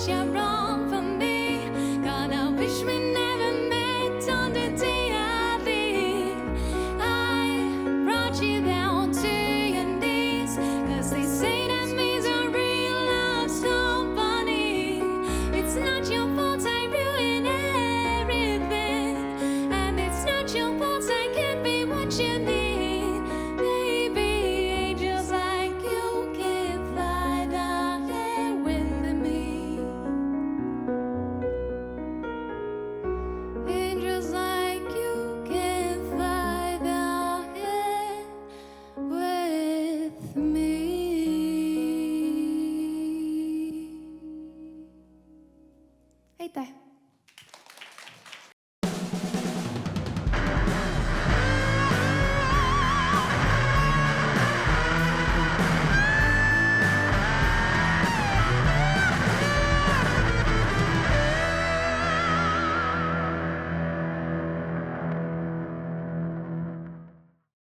you're wrong for me. God, I wish we never met on the day I leave. I brought you down to your knees, 'cause they say that means a real love's company. It's not your fault I ruined everything, and it's not your fault I can't be what you need. Baby, angels like you can fly down here with me. Angels like you can fly down here with me. Eita.